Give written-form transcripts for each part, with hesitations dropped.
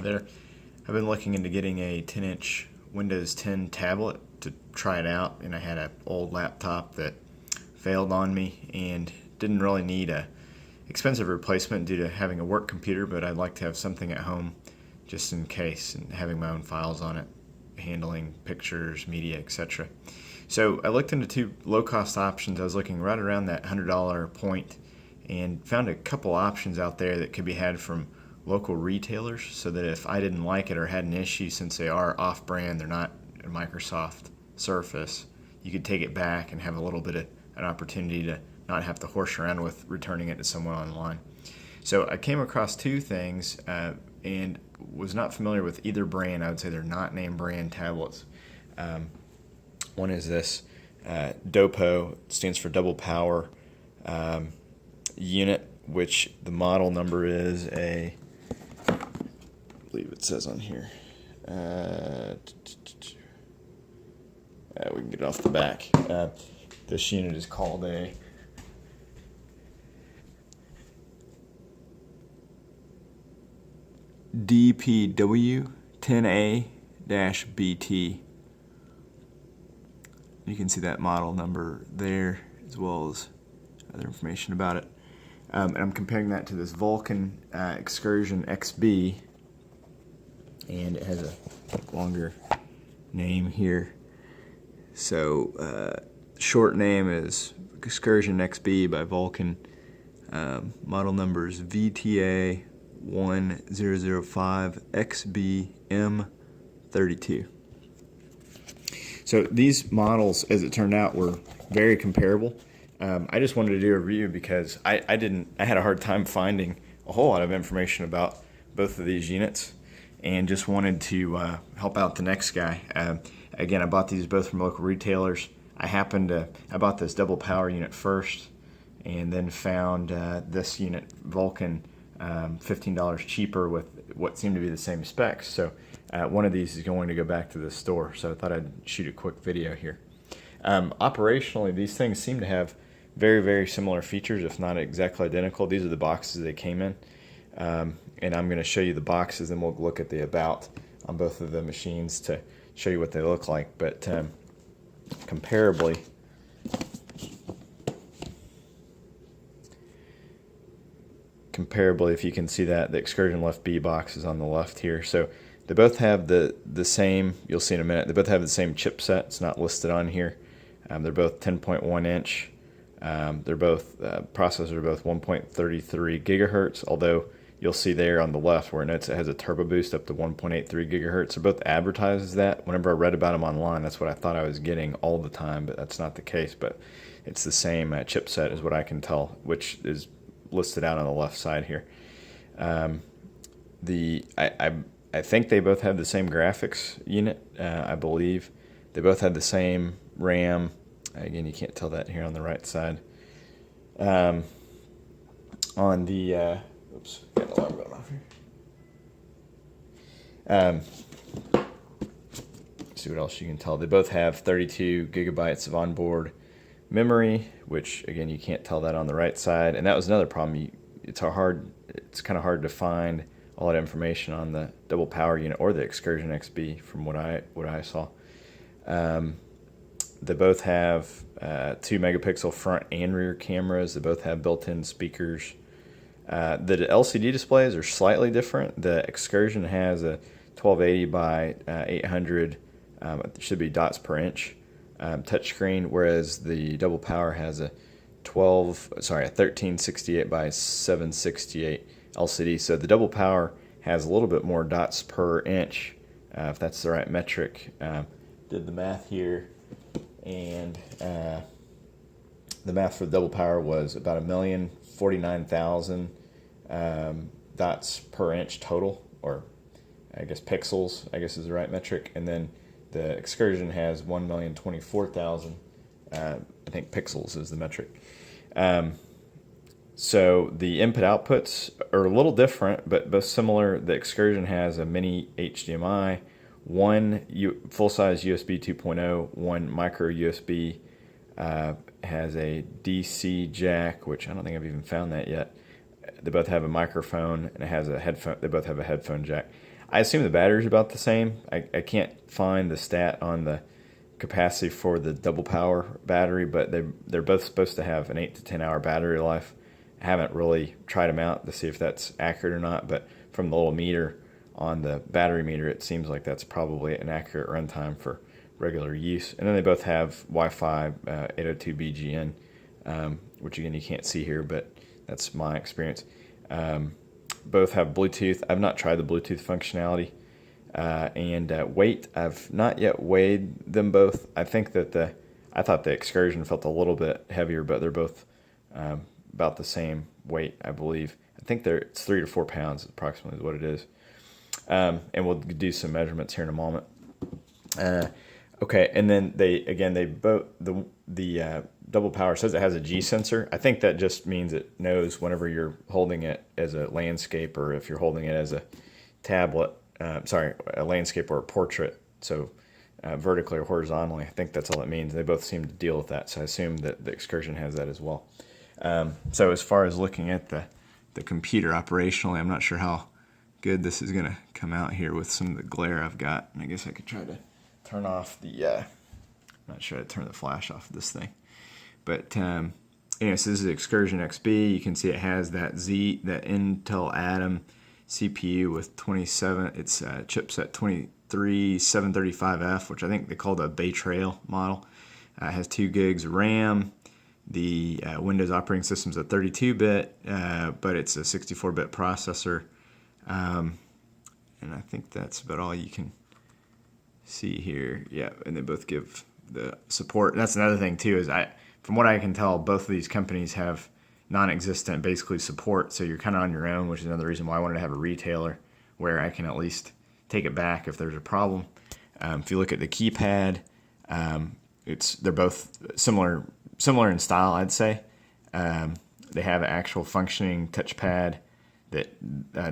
There, I've been looking into getting a 10-inch Windows 10 tablet to try it out, and I had an old laptop that failed on me and didn't really need a expensive replacement due to having a work computer, but I'd like to have something at home just in case, and having my own files on it, handling pictures, media, etc. So I looked into two low-cost options. I was looking right around that $100 point and found a couple options out there that could be had from local retailers, so that if I didn't like it or had an issue, since they are off-brand, they're not a Microsoft Surface, you could take it back and have a little bit of an opportunity to not have to horse around with returning it to someone online. So I came across two things and was not familiar with either brand. I would say they're not name brand tablets. One is this Dopo, stands for Double Power unit, which the model number is I believe it says on here. We can get it off the back. This unit is called a DPW10A-BT. You can see that model number there, as well as other information about it. And I'm comparing that to this Vulcan Excursion XB, and it has a longer name here. So short name is Excursion XB by Vulcan. Model number is VTA1005XBM32. So these models, as it turned out, were very comparable. I just wanted to do a review because I had a hard time finding a whole lot of information about both of these units, and just wanted to help out the next guy. Again, I bought these both from local retailers. I bought this double power unit first, and then found this unit, Vulcan, $15 cheaper with what seemed to be the same specs. So one of these is going to go back to the store, so I thought I'd shoot a quick video here. Operationally, these things seem to have very, very similar features, if not exactly identical. These are the boxes they came in, and I'm going to show you the boxes, and we'll look at the about on both of the machines to show you what they look like. But comparably, if you can see that, the Excursion Left B box is on the left here. So they both have the same, you'll see in a minute, they both have the same chipset. It's not listed on here. They're both 10.1 inch. They're both, processors are both 1.33 gigahertz, although you'll see there on the left where it notes it has a turbo boost up to 1.83 gigahertz. They're both advertised as that. Whenever I read about them online, that's what I thought I was getting all the time, but that's not the case. But it's the same chipset is what I can tell, which is listed out on the left side here. I think they both have the same graphics unit. I believe they both have the same RAM. Again, you can't tell that here on the right side. On the oops, got an alarm going off here. Let's see what else you can tell. They both have 32 gigabytes of onboard memory, which again you can't tell that on the right side, and that was another problem. It's kind of hard to find all that information on the double power unit or the Excursion XB from what I saw. They both have 2 megapixel front and rear cameras. They both have built-in speakers. The LCD displays are slightly different. The Excursion has a 1280 by 800, it should be dots per inch, touchscreen, whereas the double power has a 1368 by 768 LCD. So the double power has a little bit more dots per inch, if that's the right metric. Did the math here, and the math for the double power was about 1,049,000 dots per inch total, or I guess pixels, I guess is the right metric. And then the Excursion has 1,024,000, I think pixels is the metric. So the input outputs are a little different, but both similar. The Excursion has a mini HDMI, one full-size USB 2.0, one micro USB, has a DC jack, which I don't think I've even found that yet. They both have a microphone, and it has a headphone. They both have a headphone jack. I assume the battery's about the same. I can't find the stat on the capacity for the double power battery, but they're both supposed to have an 8 to 10 hour battery life. I haven't really tried them out to see if that's accurate or not, but from the little meter on the battery meter, it seems like that's probably an accurate runtime for regular use. And then they both have Wi-Fi 802BGN, which again you can't see here, but that's my experience. Both have Bluetooth. I've not tried the Bluetooth functionality. And weight, I've not yet weighed them both. I think that I thought the Excursion felt a little bit heavier, but they're both about the same weight, I believe. I think it's 3 to 4 pounds approximately is what it is. And we'll do some measurements here in a moment. Okay, and then they both the double power says it has a G sensor. I think that just means it knows whenever you're holding it as a landscape or if you're holding it as a tablet. A landscape or a portrait, so vertically or horizontally. I think that's all it means. They both seem to deal with that, so I assume that the Excursion has that as well. So as far as looking at the computer operationally, I'm not sure how good this is going to come out here with some of the glare I've got. And I guess I could try to turn off the, I'm not sure how to turn the flash off of this thing. But anyway, so this is Excursion XB. You can see it has that Intel Atom CPU with 27, it's chipset 23735F, which I think they call the Bay Trail model. It has 2 gigs of RAM. The Windows operating system's a 32-bit, but it's a 64-bit processor. And I think that's about all you can see here. Yeah, and they both give the support. And that's another thing too, is from what I can tell, both of these companies have non-existent basically support, so you're kind of on your own, which is another reason why I wanted to have a retailer where I can at least take it back if there's a problem. If you look at the keypad, they're both similar in style, I'd say. They have an actual functioning touchpad. That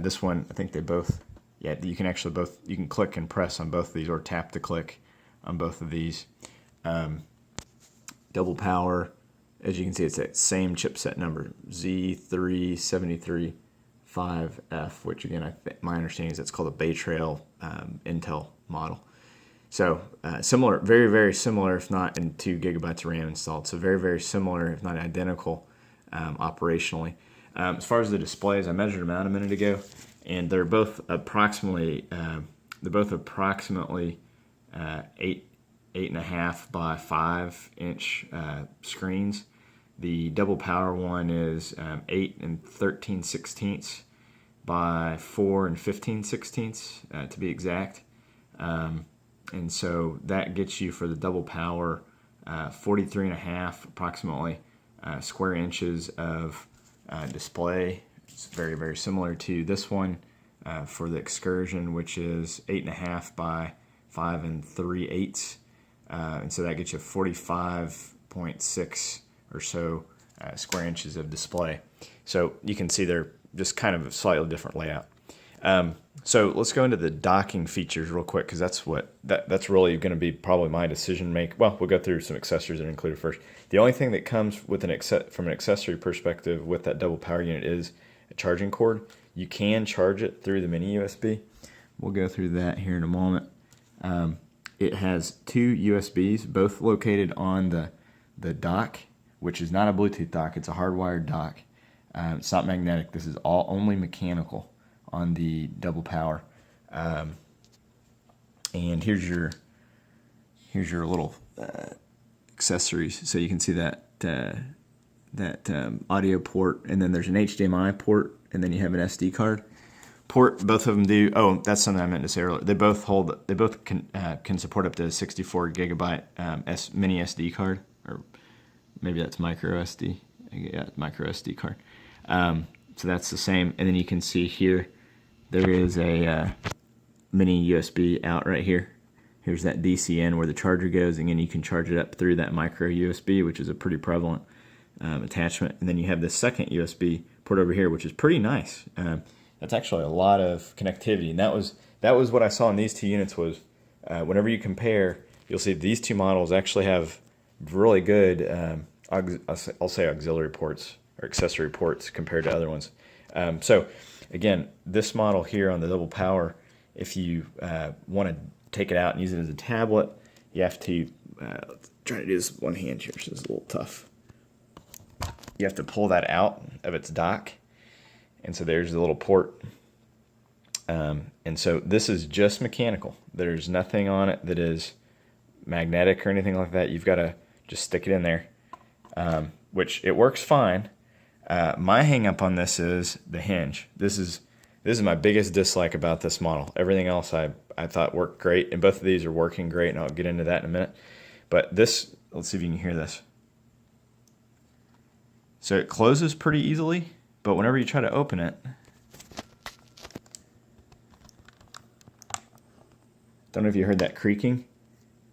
this one, I think they both, you can actually you can click and press on both of these or tap to click on both of these. Double power. As you can see, it's that same chipset number, Z3735F, which again, my understanding is that's called a Bay Trail Intel model. So similar, very, very similar, if not in 2 gigabytes of RAM installed. So very, very similar, if not identical, operationally. As far as the displays, I measured them out a minute ago, and they're both approximately 8.5 by 5 inch screens. The double power one is 8 13/16 by 4 15/16 to be exact. And so that gets you for the double power 43.5 approximately square inches of display. It's very, very similar to this one for the Excursion, which is 8.5 by 5 3/8. And so that gets you 45.6 or so square inches of display. So you can see they're just kind of a slightly different layout. So let's go into the docking features real quick, because that's really going to be probably my decision make. Well, we'll go through some accessories that are included first. The only thing that comes with from an accessory perspective with that double power unit is a charging cord. You can charge it through the mini USB. We'll go through that here in a moment. It has 2 USBs, both located on the dock, which is not a Bluetooth dock. It's a hardwired dock. It's not magnetic. This is only mechanical on the double power. And here's your little accessories. So you can see that audio port, and then there's an HDMI port, and then you have an SD card port. Both of them do. Oh, that's something I meant to say earlier. They both can support up to a 64 gigabyte mini SD card, or maybe that's micro SD. Yeah, micro SD card. So that's the same. And then you can see here there is a mini USB out right here. Here's that DC in where the charger goes. Again, you can charge it up through that micro USB, which is a pretty prevalent attachment. And then you have the second USB port over here, which is pretty nice. That's actually a lot of connectivity, and that was what I saw in these 2 units. Was whenever you compare, you'll see these 2 models actually have really good, I'll say auxiliary ports or accessory ports compared to other ones. So again, this model here on the double power if you want to take it out and use it as a tablet, you have to try to do this with one hand here, so it's a little tough. You have to pull that out of its dock, and so there's the little port. And so this is just mechanical. There's nothing on it that is magnetic or anything like that. You've got to just stick it in there, which it works fine. My hang up on this is the hinge. This is my biggest dislike about this model. Everything else I thought worked great, and both of these are working great, and I'll get into that in a minute. But this, let's see if you can hear this. So it closes pretty easily, but whenever you try to open it, don't know if you heard that creaking.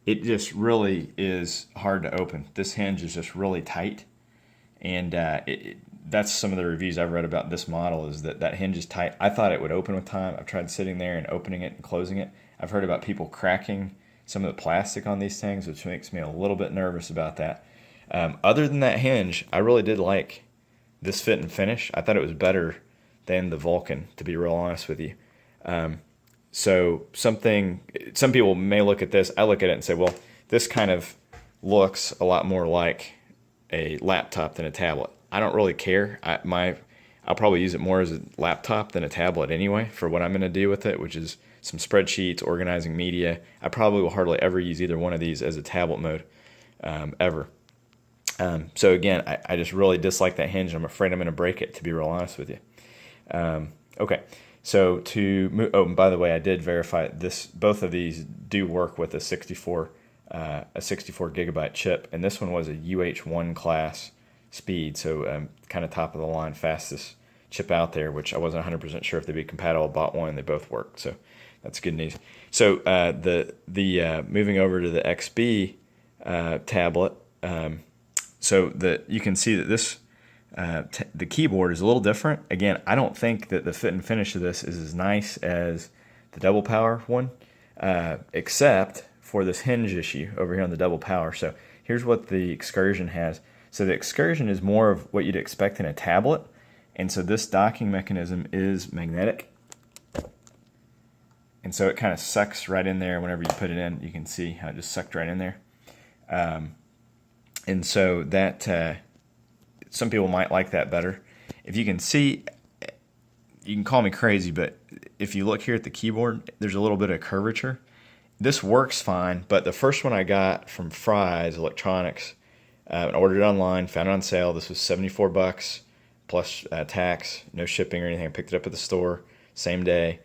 It just really is hard to open. This hinge is just really tight, and that's some of the reviews I've read about this model, is that hinge is tight. I thought it would open with time. I've tried sitting there and opening it and closing it. I've heard about people cracking some of the plastic on these things, which makes me a little bit nervous about that. Other than that hinge, I really did like this fit and finish. I thought it was better than the Vulcan, to be real honest with you. So some people may look at this, I look at it and say, well, this kind of looks a lot more like a laptop than a tablet. I don't really care. I'll probably use it more as a laptop than a tablet anyway for what I'm going to do with it, which is some spreadsheets, organizing media. I probably will hardly ever use either one of these as a tablet mode, ever. So again, I just really dislike that hinge. I'm afraid I'm going to break it, to be real honest with you. Okay, so to move, oh, and by the way, I did verify this. Both of these do work with a 64 gigabyte chip, and this one was a UH1 class speed, so kind of top of the line, fastest chip out there, which I wasn't 100% sure if they'd be compatible. Bought one, and they both work, so that's good news. So moving over to the XB tablet. So you can see that this the keyboard is a little different. Again, I don't think that the fit and finish of this is as nice as the double power one, except for this hinge issue over here on the double power. So here's what the Excursion has. So the Excursion is more of what you'd expect in a tablet, and so this docking mechanism is magnetic. And so it kind of sucks right in there whenever you put it in. You can see how it just sucked right in there. And so that some people might like that better. If you can see, you can call me crazy, but if you look here at the keyboard, there's a little bit of curvature. This works fine, but the first one I got from Fry's Electronics, I ordered it online, found it on sale. This was $74 plus tax, no shipping or anything. I picked it up at the store same day.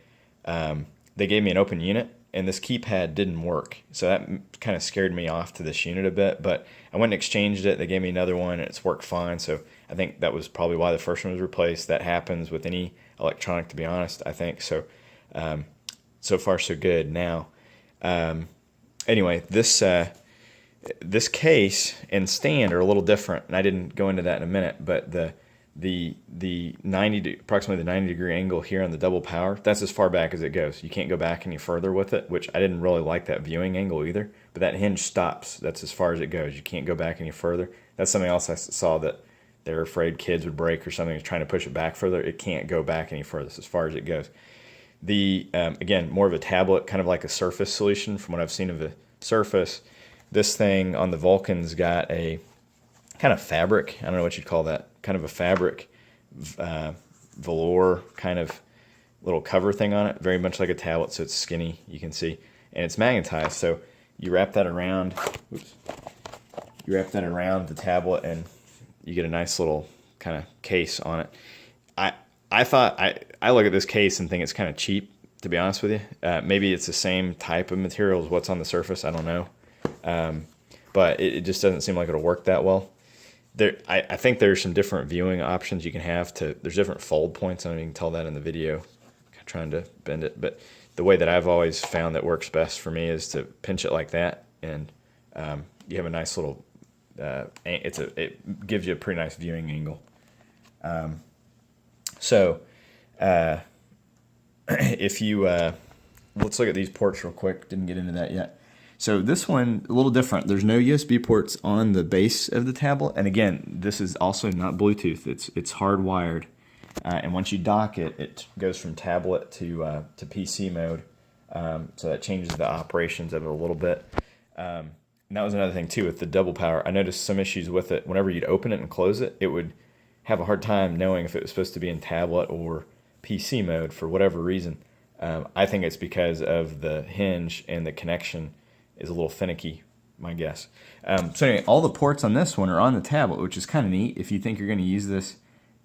They gave me an open unit, and this keypad didn't work. So that kind of scared me off to this unit a bit, but I went and exchanged it. They gave me another one, and it's worked fine. So I think that was probably why the first one was replaced. That happens with any electronic, to be honest, I think. So so far so good. Now, anyway, this case and stand are a little different, and I didn't go into that in a minute, but the approximately the 90 degree angle here on the double power, that's as far back as it goes. You can't go back any further with it, which I didn't really like that viewing angle either, but that hinge stops. That's as far as it goes. You can't go back any further. That's something else I saw that they're afraid kids would break or something, is trying to push it back further. It can't go back any further. That's as far as it goes. Again, more of a tablet, kind of like a Surface solution from what I've seen of the Surface. This thing on the Vulcan's got a kind of fabric, I don't know what you'd call that, kind of a fabric velour kind of little cover thing on it, very much like a tablet, so it's skinny, you can see, and it's magnetized. So you wrap that around, the tablet, and you get a nice little kind of case on it. I thought I look at this case and think it's kind of cheap, to be honest with you. Maybe it's the same type of material as what's on the Surface, I don't know. But it just doesn't seem like it'll work that well. I think there's some different viewing options you can have. There's different fold points. I don't know if you can tell that in the video, trying to bend it. But the way that I've always found that works best for me is to pinch it like that, and you have a nice little. It gives you a pretty nice viewing angle. If you let's look at these ports real quick. Didn't get into that yet. So this one, a little different. There's no USB ports on the base of the tablet. And again, this is also not Bluetooth. It's hardwired. And once you dock it, it goes from tablet to PC mode So that changes the operations of it a little bit. And that was another thing too with the double power. I noticed some issues with it. Whenever you'd open it and close it, it would have a hard time knowing if it was supposed to be in tablet or PC mode for whatever reason. I think it's because of the hinge and the connection is a little finicky, my guess. So anyway, all the ports on this one are on the tablet, which is kind of neat if you think you're going to use this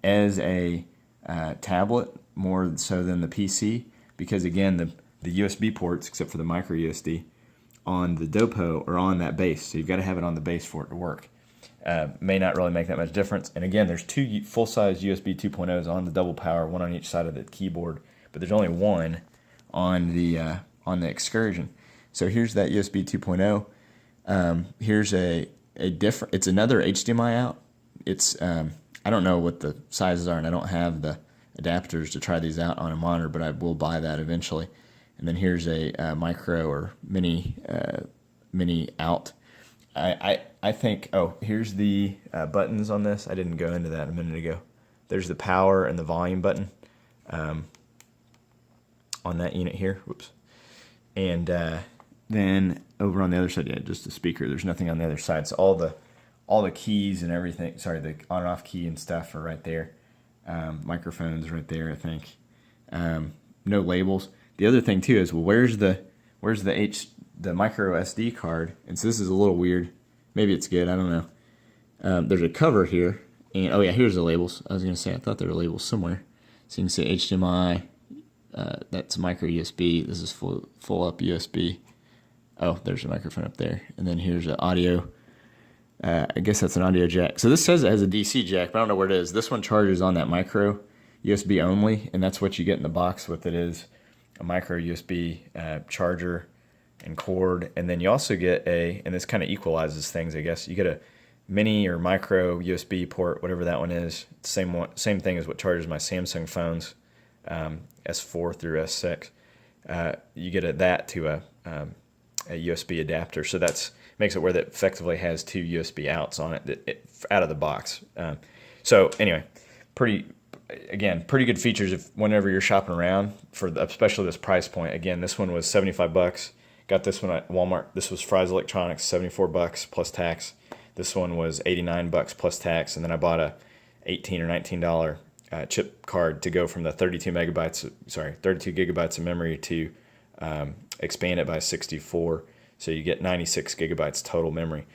as a tablet more so than the PC, because again, the USB ports, except for the micro USB, on the Dopo are on that base, so you've got to have it on the base for it to work. May not really make that much difference. And again, there's two full-size USB 2.0s on the double power, one on each side of the keyboard, but there's only one on the Excursion. So here's that USB 2.0. Here's a different. It's another HDMI out. It's I don't know what the sizes are, and I don't have the adapters to try these out on a monitor, but I will buy that eventually. And then here's a micro or mini out. I think, oh, here's the buttons on this. I didn't go into that a minute ago. There's the power and the volume button on that unit here. Whoops. And then over on the other side, yeah, just a speaker. There's nothing on the other side. So all the keys and everything, sorry, the on and off key and stuff are right there. Microphones right there, I think. No labels. The other thing too is, well, where's the micro SD card? And so this is a little weird. Maybe it's good. I don't know. There's a cover here, and oh yeah, here's the labels. I was gonna say I thought there were labels somewhere. So you can see HDMI. That's micro USB. This is full up USB. Oh, there's a microphone up there, and then here's an audio. I guess that's an audio jack. So this says it has a DC jack, but I don't know where it is. This one charges on that micro USB only, and that's what you get in the box with it is a micro USB charger and cord. And then you also get and this kind of equalizes things, I guess. You get a mini or micro USB port, whatever that one is. Same thing as what charges my Samsung phones, S4 through S6. You get that to a USB adapter. So that's makes it where that effectively has two USB outs on it, out of the box. So anyway, pretty good features if whenever you're shopping around for especially this price point. Again, this one was $75. Got this one at Walmart. This was Fry's Electronics, $74 plus tax. This one was $89 plus tax, and then I bought a $18 or $19 chip card to go from the 32 gigabytes of memory to expand it by 64. So you get 96 gigabytes total memory.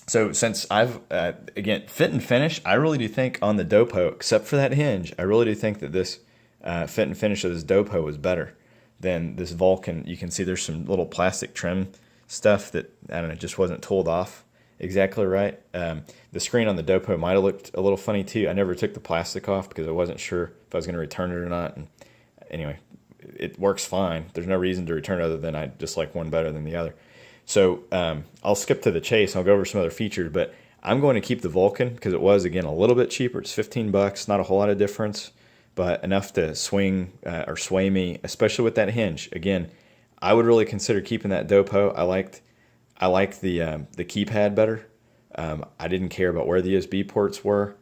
So since I've, again, fit and finish, I really do think on the Dopo, except for that hinge, I really do think that this fit and finish of this Dopo was better than this Vulcan. You can see there's some little plastic trim stuff that, I don't know, just wasn't tooled off exactly right. The screen on the Dopo might have looked a little funny too. I never took the plastic off because I wasn't sure if I was going to return it or not. And anyway, it works fine. There's no reason to return it other than I just like one better than the other. So I'll skip to the chase. I'll go over some other features, but I'm going to keep the Vulcan because it was, again, a little bit cheaper. It's $15, not a whole lot of difference, but enough to swing or sway me, especially with that hinge. Again, I would really consider keeping that Dopo. I liked the keypad better. I didn't care about where the USB ports were.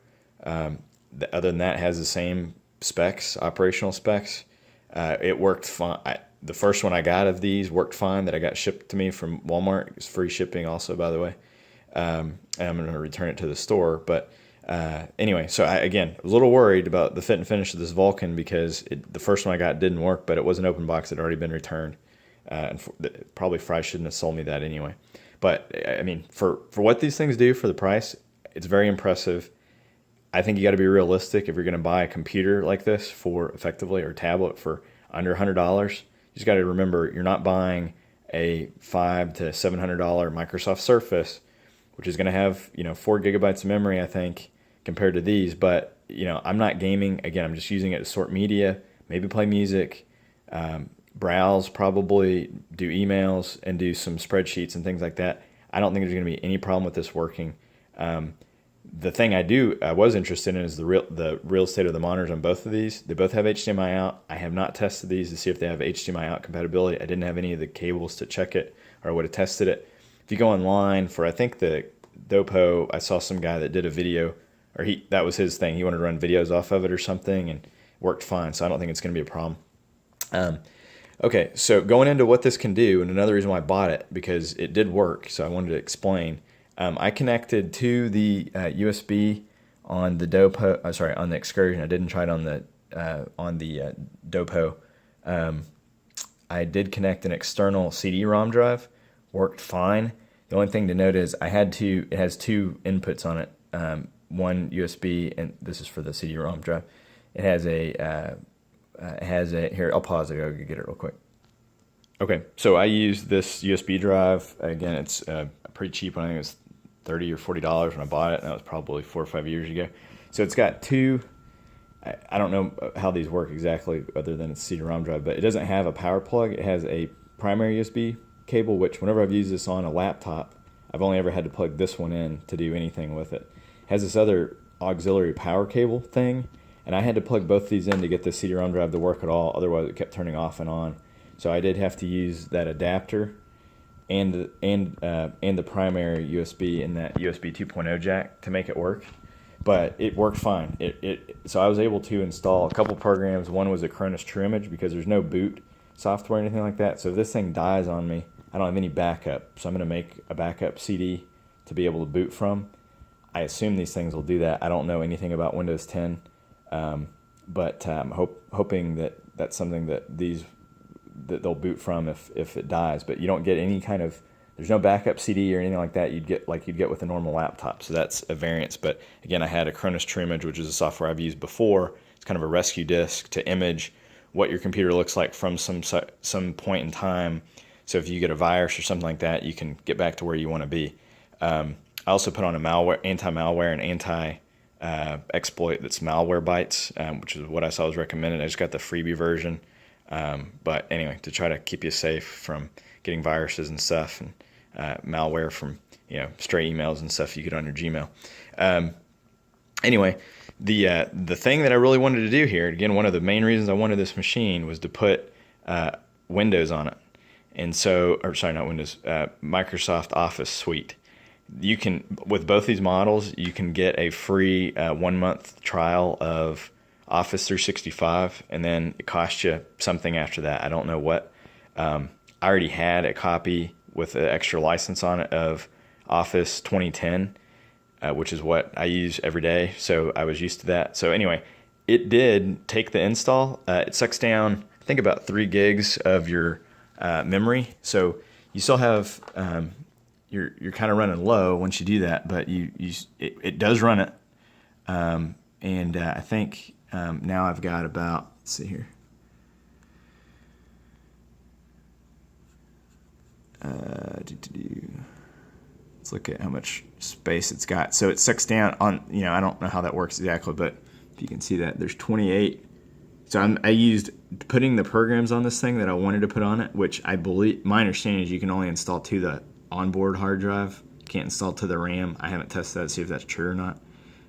Other than that, it has the same specs, operational specs. It worked fine. The first one I got of these worked fine that I got shipped to me from Walmart. It's free shipping also, by the way. And I'm going to return it to the store. But anyway, so I was a little worried about the fit and finish of this Vulcan because the first one I got didn't work, but it was an open box that had already been returned. And probably Fry shouldn't have sold me that anyway. But I mean, for what these things do for the price, it's very impressive. I think you got to be realistic if you're going to buy a computer like this for effectively, or tablet for under $100. You just got to remember you're not buying a $500 to $700 Microsoft Surface, which is going to have 4 gigabytes of memory, I think, compared to these. But I'm not gaming. Again, I'm just using it to sort media, maybe play music, browse, probably do emails, and do some spreadsheets and things like that. I don't think there's going to be any problem with this working. The thing I was interested in is the real state of the monitors on both of these. They both have HDMI out. I have not tested these to see if they have HDMI out compatibility. I didn't have any of the cables to check it, or I would have tested it. If you go online for, I think the Dopo, I saw some guy that did a video, or that was his thing. He wanted to run videos off of it or something, and it worked fine. So I don't think it's going to be a problem. Okay, so going into what this can do, and another reason why I bought it, because it did work, so I wanted to explain. I connected to the USB on the Dopo, on the Excursion. I didn't try it on the Dopo. I did connect an external CD-ROM drive, worked fine. The only thing to note is it has two inputs on it. One USB, and this is for the CD-ROM drive. It has here, I'll pause it, I'll get it real quick. Okay, so I use this USB drive. Again, it's pretty cheap. I think it was $30 or $40 when I bought it, and that was probably 4 or 5 years ago. So it's got two, I don't know how these work exactly other than it's a CD-ROM drive, but it doesn't have a power plug. It has a primary USB cable, which whenever I've used this on a laptop, I've only ever had to plug this one in to do anything with it. It has this other auxiliary power cable thing, and I had to plug both these in to get the CD-ROM drive to work at all. Otherwise, it kept turning off and on. So I did have to use that adapter and the primary USB and that USB 2.0 jack to make it work. But it worked fine. So I was able to install a couple programs. One was a Cronus True Image because there's no boot software or anything like that. So if this thing dies on me, I don't have any backup. So I'm going to make a backup CD to be able to boot from. I assume these things will do that. I don't know anything about Windows 10. But I'm hoping that that's something that they'll boot from if it dies. But you don't get any kind of, there's no backup CD or anything like that you'd get with a normal laptop. So that's a variance. But again, I had a Cronus True Image, which is a software I've used before. It's kind of a rescue disk to image what your computer looks like from some point in time. So if you get a virus or something like that, you can get back to where you want to be. I also put on a anti-malware and anti-exploit that's Malwarebytes, which is what I saw was recommended. I just got the freebie version. But anyway, to try to keep you safe from getting viruses and stuff, and malware from stray emails and stuff you get on your Gmail. Anyway, the thing that I really wanted to do here, again, one of the main reasons I wanted this machine was to put Windows on it, and so, or sorry, not Windows, Microsoft Office Suite. You can, with both these models, you can get a free 1-month trial of Office 365, and then it costs you something after that. I don't know what. I already had a copy with an extra license on it of Office 2010, which is what I use every day, so I was used to that. So anyway, it did take the install. It sucks down, I think, about 3 gigs of your memory. So you still have, you're kind of running low once you do that, but it does run it. And I think now I've got about, let's see here. Let's look at how much space it's got. So it sucks down on, I don't know how that works exactly, but if you can see that, there's 28. So I used putting the programs on this thing that I wanted to put on it, which I believe, my understanding is you can only install to the onboard hard drive. You can't install to the RAM. I haven't tested that to see if that's true or not.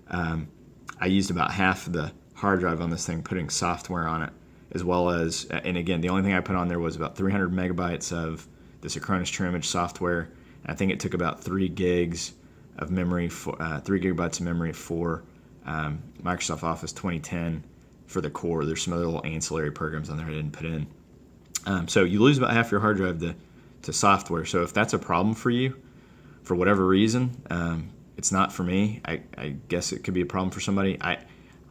I used about half of the hard drive on this thing, putting software on it, as well as, and again, the only thing I put on there was about 300 megabytes of this Cronus True Image software. I think it took about 3 gigs of memory, 3 gigabytes of memory for Microsoft Office 2010 for the core. There's some other little ancillary programs on there I didn't put in. So you lose about half your hard drive to software. So if that's a problem for you, for whatever reason, it's not for me. I guess it could be a problem for somebody. I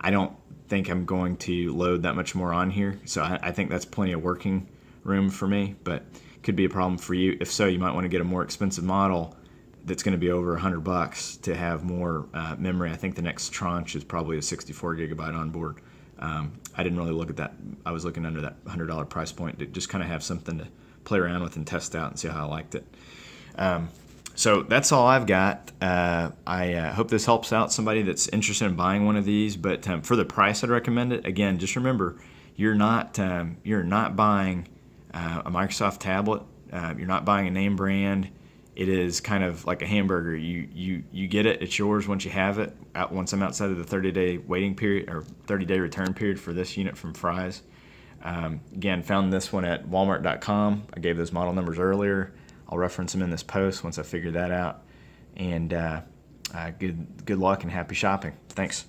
don't think I'm going to load that much more on here. So I think that's plenty of working room for me, but could be a problem for you. If so, you might want to get a more expensive model that's going to be over $100 to have more memory. I think the next tranche is probably a 64 gigabyte on board. I didn't really look at that. I was looking under that $100 price point to just kind of have something to play around with and test out and see how I liked it. So that's all I've got. I hope this helps out somebody that's interested in buying one of these. But for the price, I'd recommend it. Again, just remember, you're not buying a Microsoft tablet. You're not buying a name brand. It is kind of like a hamburger. You get it. It's yours once you have it. Once I'm outside of the 30-day waiting period or 30-day return period for this unit from Fry's. Again, found this one at Walmart.com. I gave those model numbers earlier. I'll reference them in this post once I figure that out. And good luck and happy shopping. Thanks.